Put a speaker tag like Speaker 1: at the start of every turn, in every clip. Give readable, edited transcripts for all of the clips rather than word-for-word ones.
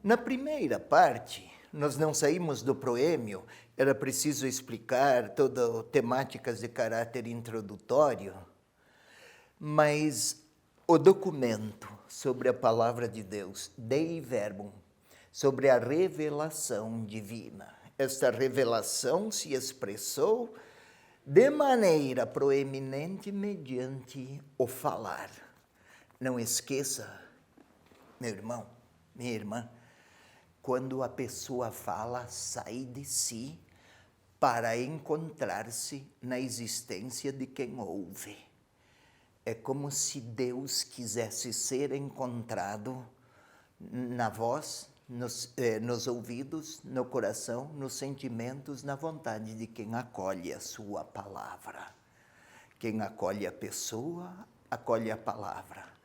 Speaker 1: Na primeira parte, nós não saímos do proêmio, era preciso explicar todas temáticas de caráter introdutório, mas o documento sobre a palavra de Deus, Dei Verbum, sobre a revelação divina. Esta revelação se expressou de maneira proeminente mediante o falar. Não esqueça, meu irmão, minha irmã, quando a pessoa fala, sai de si para encontrar-se na existência de quem ouve. É como se Deus quisesse ser encontrado na voz, nos ouvidos, no coração, nos sentimentos, na vontade de quem acolhe a sua palavra. Quem acolhe a pessoa, acolhe a palavra.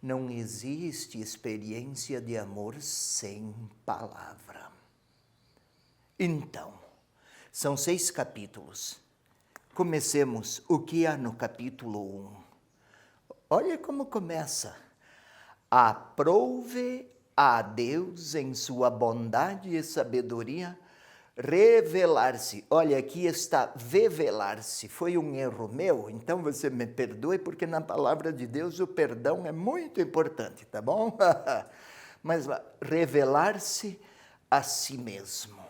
Speaker 1: Não existe experiência de amor sem palavra. Então, são 6 capítulos. Comecemos o que há no capítulo 1. Olha como começa. Aprouve a Deus em sua bondade e sabedoria revelar-se. Olha, aqui está vevelar-se. Foi um erro meu, então você me perdoe, porque na palavra de Deus o perdão é muito importante, tá bom? Mas revelar-se a si mesmo.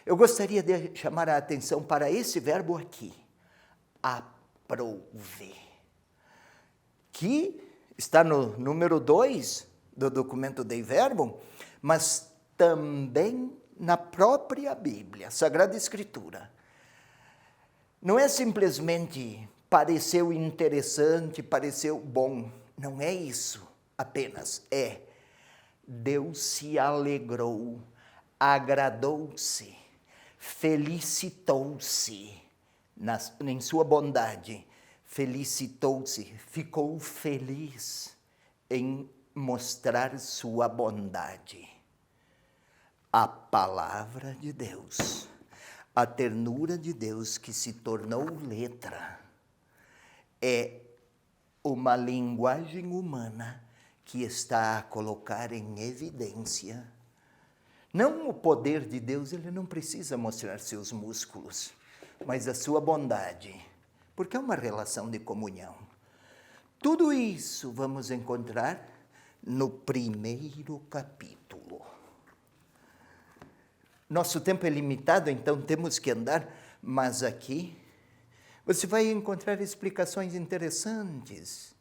Speaker 1: Eu gostaria de chamar a atenção para esse verbo aqui, aprouve, que está no número 2 do documento Dei Verbum, mas também na própria Bíblia, Sagrada Escritura. Não é simplesmente pareceu interessante, pareceu bom. Não é isso apenas. É Deus se alegrou, agradou-se, felicitou-se em sua bondade. Felicitou-se, ficou feliz em mostrar sua bondade. A palavra de Deus, a ternura de Deus que se tornou letra, é uma linguagem humana que está a colocar em evidência. Não o poder de Deus, ele não precisa mostrar seus músculos, mas a sua bondade, porque é uma relação de comunhão. Tudo isso vamos encontrar no primeiro capítulo. Nosso tempo é limitado, então temos que andar, mas aqui você vai encontrar explicações interessantes,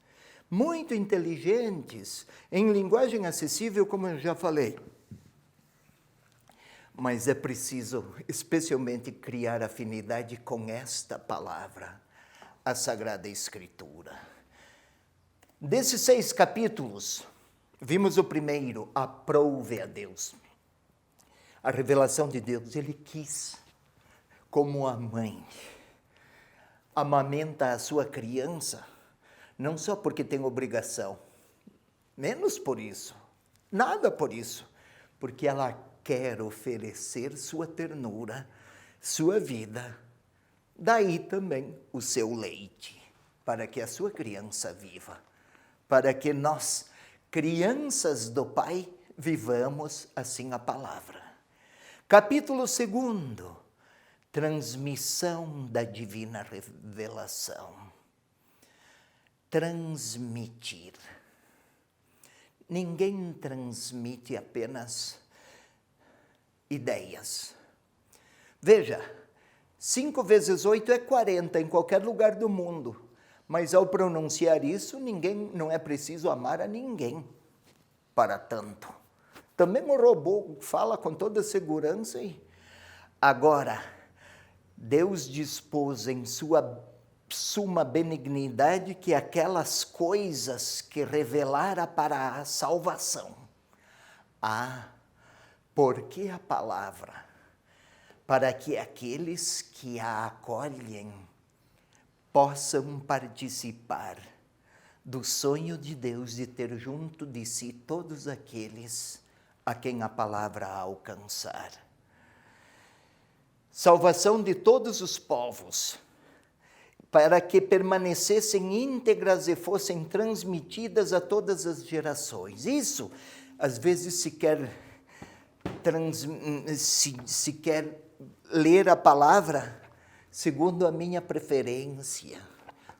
Speaker 1: muito inteligentes, em linguagem acessível, como eu já falei. Mas é preciso, especialmente, criar afinidade com esta palavra, a Sagrada Escritura. Desses 6 capítulos, vimos o primeiro, aprouve a Deus. A revelação de Deus, ele quis, como a mãe, amamenta a sua criança, não só porque tem obrigação, menos por isso, nada por isso, porque ela quer oferecer sua ternura, sua vida, daí também o seu leite, para que a sua criança viva, para que nós, crianças do Pai, vivamos assim a palavra. Capítulo 2, transmissão da divina revelação. Transmitir. Ninguém transmite apenas ideias. Veja, 5 vezes 8 é 40 em qualquer lugar do mundo, mas ao pronunciar isso, não é preciso amar a ninguém para tanto. Também o robô fala com toda segurança. Agora, Deus dispôs em sua suma benignidade que aquelas coisas que revelara para a salvação. Porque a palavra, para que aqueles que a acolhem possam participar do sonho de Deus de ter junto de si todos aqueles a quem a palavra alcançar. Salvação de todos os povos, para que permanecessem íntegras e fossem transmitidas a todas as gerações. Isso, às vezes, se quer se quer ler a palavra segundo a minha preferência,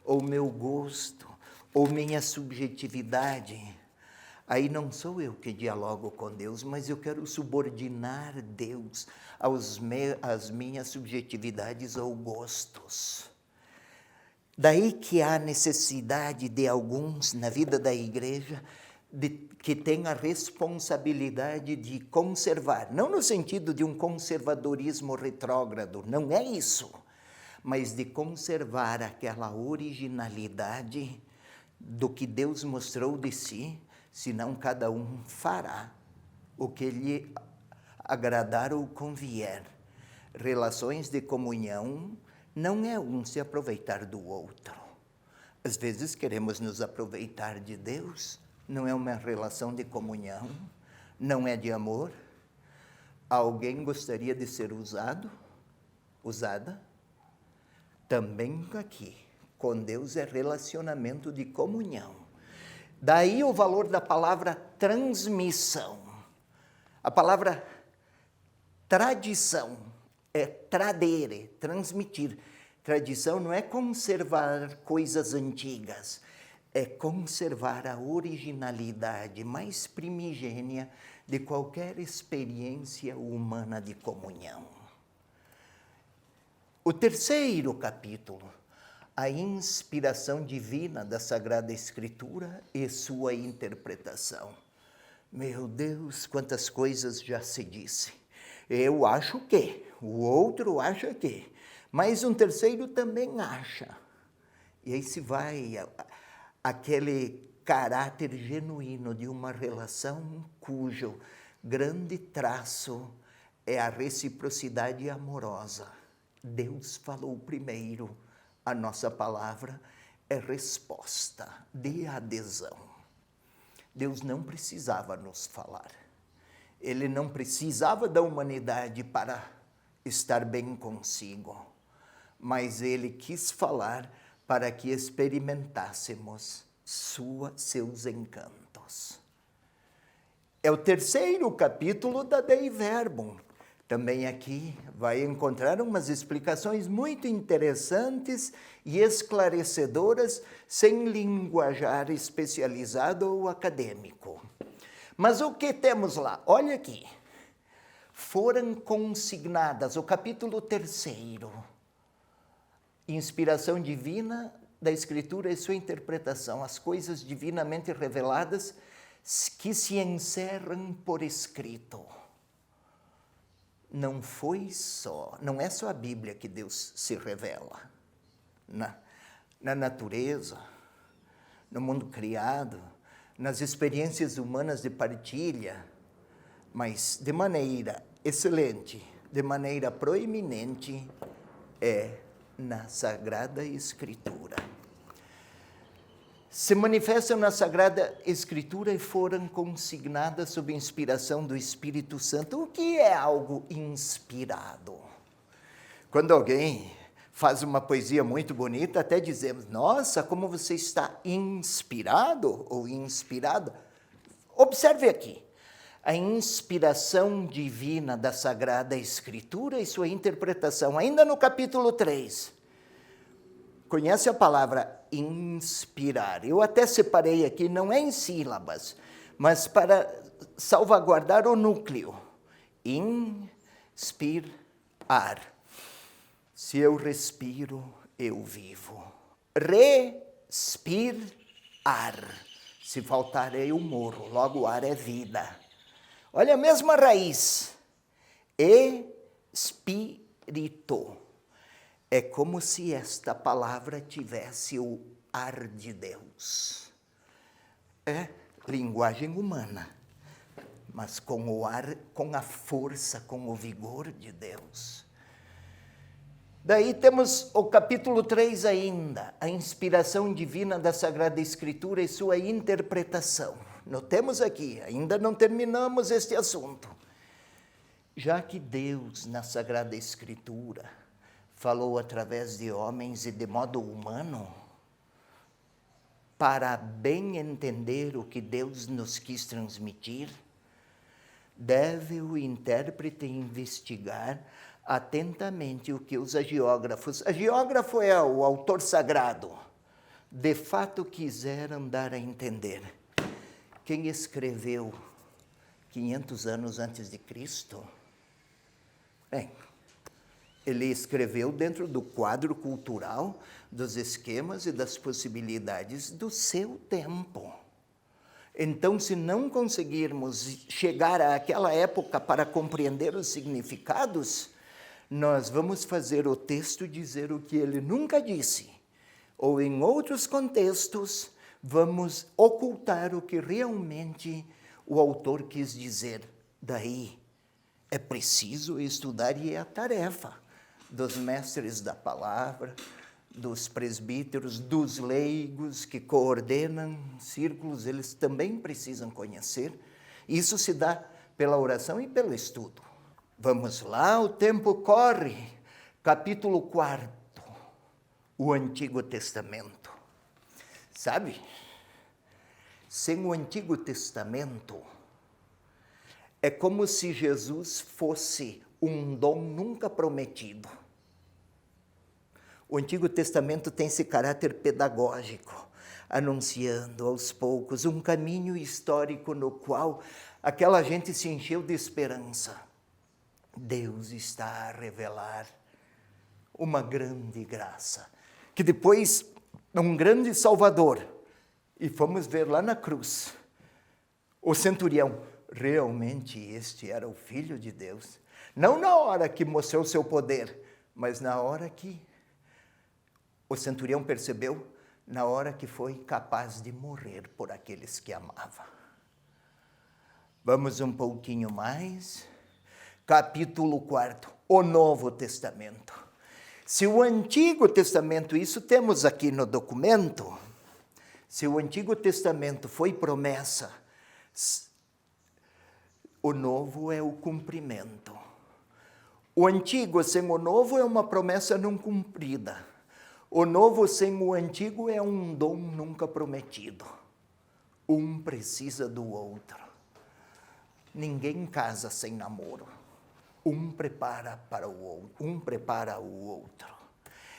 Speaker 1: ou meu gosto, ou minha subjetividade, aí não sou eu que dialogo com Deus, mas eu quero subordinar Deus às minhas subjetividades ou gostos. Daí que há necessidade de alguns na vida da igreja que têm a responsabilidade de conservar, não no sentido de um conservadorismo retrógrado, não é isso, mas de conservar aquela originalidade do que Deus mostrou de si, senão cada um fará o que lhe agradar ou convier. Relações de comunhão não é um se aproveitar do outro. Às vezes queremos nos aproveitar de Deus, não é uma relação de comunhão, não é de amor. Alguém gostaria de ser usada? Também aqui, com Deus é relacionamento de comunhão. Daí o valor da palavra transmissão. A palavra tradição é tradere, transmitir. Tradição não é conservar coisas antigas, é conservar a originalidade mais primigênia de qualquer experiência humana de comunhão. O terceiro capítulo, a inspiração divina da Sagrada Escritura e sua interpretação. Meu Deus, quantas coisas já se disse. Eu acho que, o outro acha que, mas um terceiro também acha. E aí se vai aquele caráter genuíno de uma relação cujo grande traço é a reciprocidade amorosa. Deus falou primeiro, a nossa palavra é resposta de adesão. Deus não precisava nos falar. Ele não precisava da humanidade para estar bem consigo, mas ele quis falar para que experimentássemos seus encantos. É o terceiro capítulo da Dei Verbum. Também aqui vai encontrar umas explicações muito interessantes e esclarecedoras, sem linguajar especializado ou acadêmico. Mas o que temos lá? Olha aqui. Foram consignadas, o capítulo 3º, inspiração divina da Escritura e sua interpretação, as coisas divinamente reveladas que se encerram por escrito. Não é só a Bíblia que Deus se revela. Na natureza, no mundo criado, nas experiências humanas de partilha, mas de maneira excelente, de maneira proeminente, é na Sagrada Escritura. Se manifestam na Sagrada Escritura e foram consignadas sob inspiração do Espírito Santo. O que é algo inspirado? Quando alguém faz uma poesia muito bonita, até dizemos, nossa, como você está inspirado ou inspirada. Observe aqui, a inspiração divina da Sagrada Escritura e sua interpretação, ainda no capítulo 3. Conhece a palavra inspirar? Eu até separei aqui, não é em sílabas, mas para salvaguardar o núcleo. Inspirar. Se eu respiro, eu vivo. Respirar. Se faltar, eu morro. Logo, o ar é vida. Olha a mesma raiz. Espírito. É como se esta palavra tivesse o ar de Deus. É linguagem humana, mas com o ar, com a força, com o vigor de Deus. Daí temos o capítulo 3 ainda, a inspiração divina da Sagrada Escritura e sua interpretação. Notemos aqui, ainda não terminamos este assunto. Já que Deus, na Sagrada Escritura, falou através de homens e de modo humano, para bem entender o que Deus nos quis transmitir, deve o intérprete investigar atentamente o que os agiógrafos, agiógrafo é o autor sagrado, de fato quiseram dar a entender. Quem escreveu 500 anos antes de Cristo? Bem, ele escreveu dentro do quadro cultural, dos esquemas e das possibilidades do seu tempo. Então, se não conseguirmos chegar àquela época para compreender os significados, nós vamos fazer o texto dizer o que ele nunca disse. Ou, em outros contextos, vamos ocultar o que realmente o autor quis dizer. Daí, é preciso estudar e é a tarefa dos mestres da palavra, dos presbíteros, dos leigos que coordenam círculos, eles também precisam conhecer. Isso se dá pela oração e pelo estudo. Vamos lá, o tempo corre. Capítulo 4, o Antigo Testamento. Sabe, sem o Antigo Testamento, é como se Jesus fosse um dom nunca prometido. O Antigo Testamento tem esse caráter pedagógico, anunciando aos poucos um caminho histórico no qual aquela gente se encheu de esperança. Deus está a revelar uma grande graça, que depois um grande Salvador, e fomos ver lá na cruz, o centurião, realmente este era o Filho de Deus, não na hora que mostrou seu poder, mas na hora que o centurião percebeu, na hora que foi capaz de morrer por aqueles que amava. Vamos um pouquinho mais. Capítulo 4, o Novo Testamento. Se o Antigo Testamento, isso temos aqui no documento, se o Antigo Testamento foi promessa, o Novo é o cumprimento. O Antigo sem o Novo é uma promessa não cumprida. O novo sem o antigo é um dom nunca prometido. Um precisa do outro. Ninguém casa sem namoro. Um prepara para o outro. Um prepara o outro.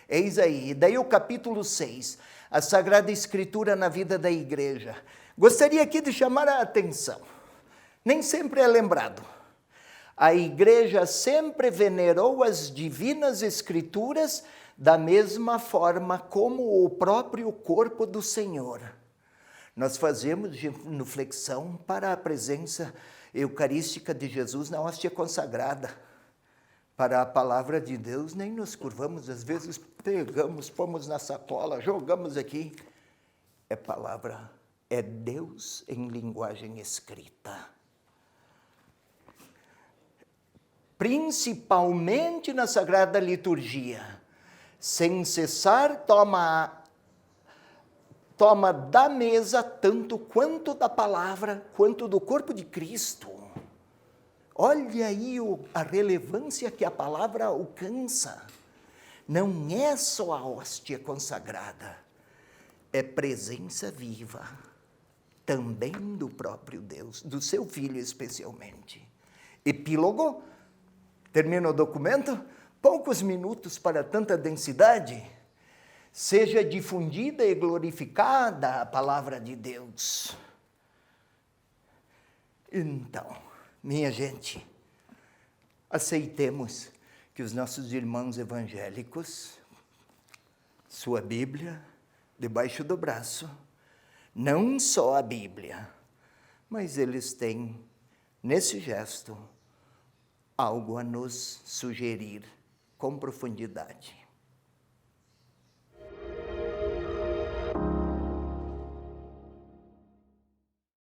Speaker 1: Eis aí, daí o capítulo 6, a Sagrada Escritura na vida da igreja. Gostaria aqui de chamar a atenção. Nem sempre é lembrado. A igreja sempre venerou as divinas Escrituras da mesma forma como o próprio corpo do Senhor. Nós fazemos genuflexão para a presença eucarística de Jesus na hóstia consagrada. Para a palavra de Deus nem nos curvamos, às vezes pegamos, pomos na sacola, jogamos aqui. É palavra, é Deus em linguagem escrita. Principalmente na Sagrada Liturgia. Sem cessar, toma da mesa tanto quanto da palavra, quanto do corpo de Cristo. Olha aí a relevância que a palavra alcança. Não é só a hóstia consagrada, é presença viva, também do próprio Deus, do seu Filho especialmente. Epílogo, termina o documento. Poucos minutos para tanta densidade, seja difundida e glorificada a palavra de Deus. Então, minha gente, aceitemos que os nossos irmãos evangélicos, sua Bíblia debaixo do braço, não só a Bíblia, mas eles têm, nesse gesto, algo a nos sugerir com profundidade.